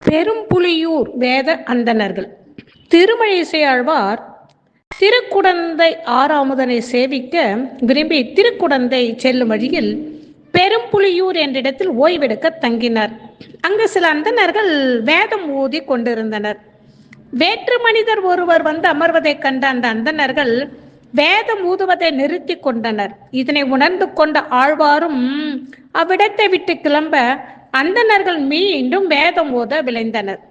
பெரும்புலியூர் வேத அந்தணர்கள். திருமழிசை ஆழ்வார் திருக்குடந்தை ஆறாமுதனை சேவிக்க விரும்பி திருக்குடந்தை செல்லும் வழியில் பெரும்புலியூர் என்ற இடத்தில் ஓய்வெடுக்க தங்கினார். அங்கு சில அந்தணர்கள் வேதம் ஊதி கொண்டிருந்தனர். வேற்று மனிதர் ஒருவர் வந்து அமர்வதை கண்ட அந்த அந்தணர்கள் வேதம் ஊதுவதை நிறுத்தி கொண்டனர். இதனை உணர்ந்து கொண்ட ஆழ்வாரும் அவ்விடத்தை விட்டு கிளம்ப அந்தணர்கள் மீண்டும் வேதம் ஓத விளைந்தனர்.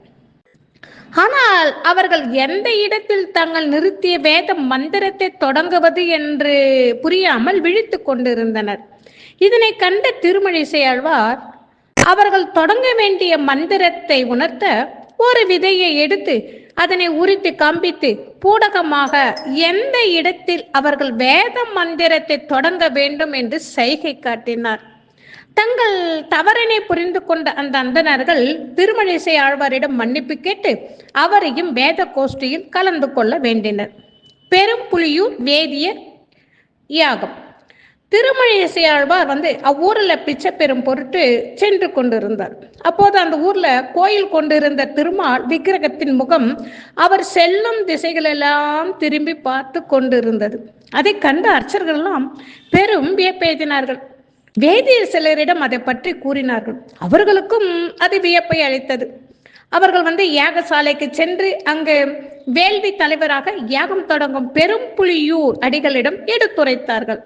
ஆனால் அவர்கள் எந்த இடத்தில் தாங்கள் நிறுத்திய வேத மந்திரத்தை தொடங்குவது என்று புரியாமல் விழித்து கொண்டிருந்தனர். இதனை கண்ட திருமழிசை ஆழ்வார் அவர்கள் தொடங்க வேண்டிய மந்திரத்தை உணர்த்த ஒரு விதையை எடுத்து அதனை உரித்து காண்பித்து பூடகமாக எந்த இடத்தில் அவர்கள் வேத மந்திரத்தை தொடங்க வேண்டும் என்று சைகை காட்டினார். தங்கள் தவறினை புரிந்து கொண்ட அந்த அந்தணர்கள் திருமழிசை ஆழ்வாரிடம் மன்னிப்பு கேட்டு அவரையும் வேத கோஷ்டியில் கலந்து கொள்ள வேண்டினர். பெரும்புலியூர் வேதிய யாகம். திருமழிசை ஆழ்வார் அவ்வூரில் பிச்சை பெறும் பொருட்டு சென்று கொண்டிருந்தார். அப்போது அந்த ஊர்ல கோயில் கொண்டிருந்த திருமால் விக்கிரகத்தின் முகம் அவர் செல்லும் திசைகளெல்லாம் திரும்பி பார்த்து கொண்டிருந்தது. அதை கண்ட அர்ச்சர்கள் எல்லாம் பெரும் வியப்பெய்தினார்கள். வேதியர் சிலரிடம் அதை பற்றி கூறினார்கள். அவர்களுக்கும் அது வியப்பை அளித்தது. அவர்கள் யாகசாலைக்கு சென்று அங்கு வேள்வி தலைவராக யாகம் தொடங்கும் பெரும்புலியூர் அடிகளிடம் எடுத்துரைத்தார்கள்.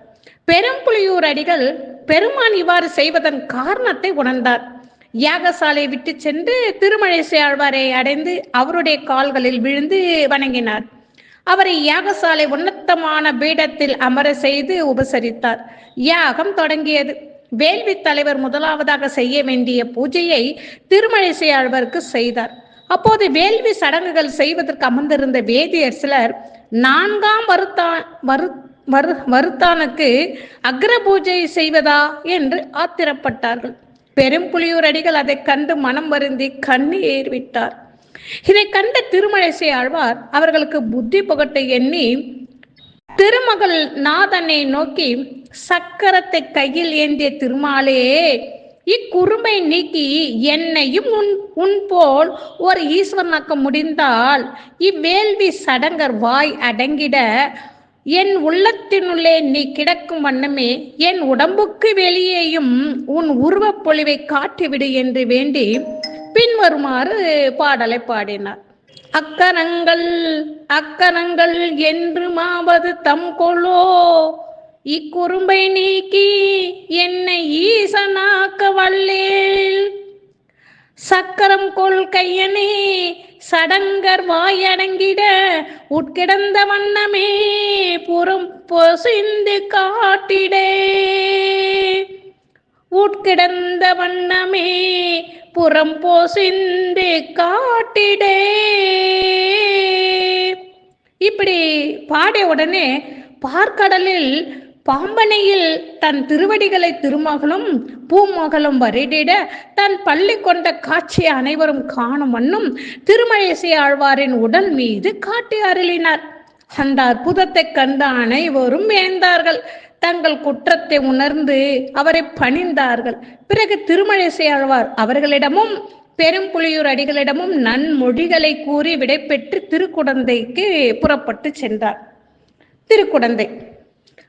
பெரும்புலியூர் அடிகள் பெருமான் இவ்வாறு செய்வதன் காரணத்தை உணர்ந்தார். யாகசாலை விட்டு சென்று திருமழிசை ஆழ்வாரை அடைந்து அவருடைய கால்களில் விழுந்து வணங்கினார். அவரை யாகசாலை உன்னதமான பீடத்தில் அமர செய்து உபசரித்தார். யாகம் தொடங்கியது. வேள்வி தலைவர் முதலாவதாக செய்ய வேண்டிய பூஜையை திருமழிசை ஆழ்வாருக்கு செய்தார். அப்போது வேள்வி சடங்குகள் செய்வதற்கு அமர்ந்திருந்த வேதியர் சிலர் 4ஆம் வருத்தானுக்கு அக்ர பூஜை செய்வதா என்று ஆத்திரப்பட்டார்கள். பெரும்புலியூர் அடிகள் அதை கண்டு மனம் வருந்தி கண்ணீர் விட்டார். இதை கண்ட திருமழிசை ஆழ்வார் அவர்களுக்கு புத்தி புகட்ட எண்ணி திருமகள் நாதனை நோக்கி, சக்கரத்தை கையில் ஏந்திய திருமாலே, இக்குறும்பை நீக்கி என்னையும் உன் போல் ஒரு ஈஸ்வரனாக்க முடிந்தால் இவ்வேள்வி சடங்கர் வாய் அடங்கிட என் உள்ளத்தினுள்ளே நீ கிடக்கும் வண்ணமே என் உடம்புக்கு வெளியேயும் உன் உருவப் பொழிவை காட்டிவிடு என்று வேண்டி பின்வருமாறு பாடலை பாடினார். அக்கரங்கள் அக்கரங்கள் என்று மாவது தம் கொலோ, இக்குறும்பை நீக்கி என்னை ஈசனாக்க வல்லேல், சக்கரம் கொள் கையனே சடங்கர் வாயடங்கிட உட்கிடந்த வண்ணமே புறம் பொசிந்து காட்டிடே, உட்கிடந்த வண்ணமே புறம் பொசிந்து காட்டிடே. இப்படி பாடிய உடனே பார்க்கடலில் பாம்பனையில் தன் திருவடிகளை திருமகளும் பூமகளும் வரிடிட தன் பள்ளி கொண்ட காட்சியை அனைவரும் காணும் வண்ணம் திருமழிசை ஆழ்வாரின் உடல் மீது காட்டி அருளினார். அந்த அற்புதத்தை கண்ட அனைவரும் வேந்தார்கள். தங்கள் குற்றத்தை உணர்ந்து அவரை பணிந்தார்கள். பிறகு திருமழிசை ஆழ்வார் அவர்களிடமும் பெரும்புலியூர் அடிகளிடமும் நன்மொழிகளை கூறி விடை பெற்று திருக்குடந்தைக்கு புறப்பட்டு சென்றார். திருக்குடந்தை.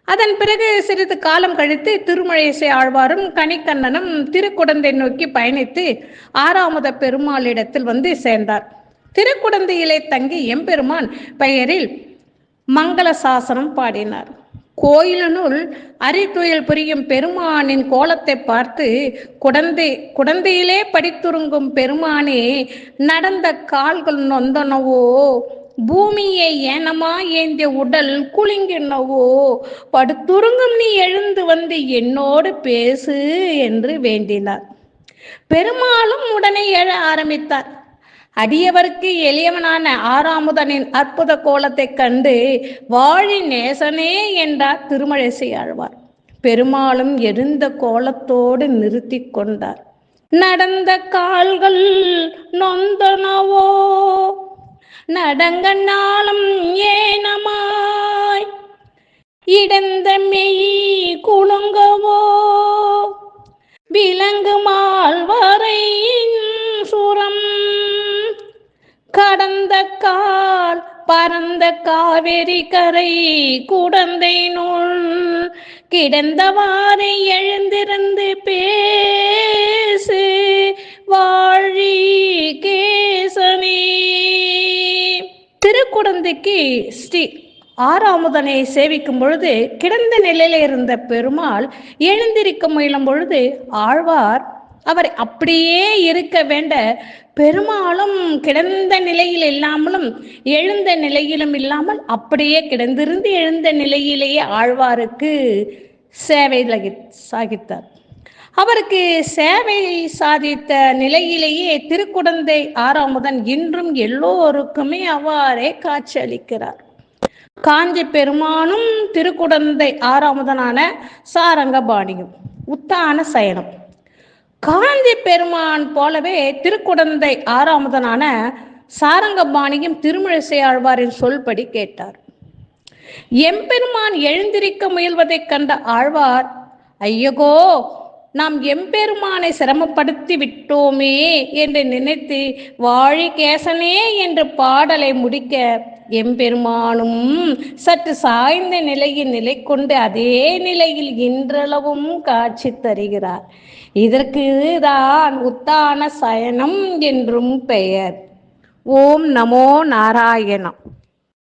அதன் பிறகு சிறிது காலம் கழித்து திருமழிசை ஆழ்வாரும் கணிக்கண்ணனும் திருக்குடந்தை நோக்கி பயணித்து ஆறாமுத பெருமாளிடத்தில் சேர்ந்தார். திருக்குடந்தையிலே தங்கி எம்பெருமான் பெயரில் மங்கள சாசனம் பாடினார். கோயிலினுள் அரித்துயில் புரியும் பெருமானின் கோலத்தை பார்த்து குடந்தையிலே படித்துறங்கும் பெருமானே, நடந்த கால்கள் நொந்தனவோ, பூமியை ஏனமா ஏந்திய உடல் குலுங்கினவோ, படுத்துறங்கும் நீ எழுந்து வந்து என்னோடு பேசு என்று வேண்டினார். பெருமாளும் உடனே எழ ஆரம்பித்தார். அடியவருக்கு எளியவனான ஆறாமுதனின் அற்புத கோலத்தை கண்டு வாழி நேசனே என்றார் திருமழிசை ஆழ்வார். பெருமாளும் எழுந்த கோலத்தோடு நிறுத்தி கொண்டார். நடந்த கால்கள் நொந்தனவோ, நடங்க நாளும் ஏனமாய், இடந்த மெய் குலுங்கவோ, விலங்கு மால்வரை சுரம் கடந்த கால் பரந்த காவேரி கரை குடந்தை நூல் கிடந்தவாறு எழுந்திருந்து பேசு வாழி கேசனே. திருக்குடந்தைக்கு ஸ்ரீ ஆறாமுதனை சேவிக்கும் பொழுது கிடந்த நிலையில இருந்த பெருமாள் எழுந்திருக்க முயலும் பொழுது ஆழ்வார் அவரை அப்படியே இருக்க வேண்ட, பெருமாளும் கிடந்த நிலையில் இல்லாமலும் எழுந்த நிலையிலும் இல்லாமல் அப்படியே கிடந்திருந்து எழுந்த நிலையிலேயே ஆழ்வாருக்கு சேவை சாகித்தார். அவருக்கு சேவை சாதித்த நிலையிலேயே திருக்குடந்தை ஆறாமுதன் இன்றும் எல்லோருக்குமே அவ்வாறே காட்சி அளிக்கிறார். காஞ்சி பெருமானும் திருக்குடந்தை ஆறாமுதனான சாரங்கபாணியும் உத்தான சயனம். காஞ்சி பெருமான் போலவே திருக்குடந்தை ஆறாமுதனான சாரங்கபாணியும் திருமழிசை ஆழ்வாரின் சொல்படி கேட்டார். எம்பெருமான் எழுந்திருக்க முயல்வதைக் கண்ட ஆழ்வார், ஐயகோ, நாம் எம்பெருமானை சிரமப்படுத்தி விட்டோமே என்று நினைத்து வாழி கேசனே என்று பாடலை முடிக்க, எம்பெருமானும் சற்று சாய்ந்த நிலையில் நிலை கொண்டு அதே நிலையில் இன்றளவும் காட்சி தருகிறார். இதற்கு தான் உத்தான சயனம் என்றும் பெயர். ஓம் நமோ நாராயணம்.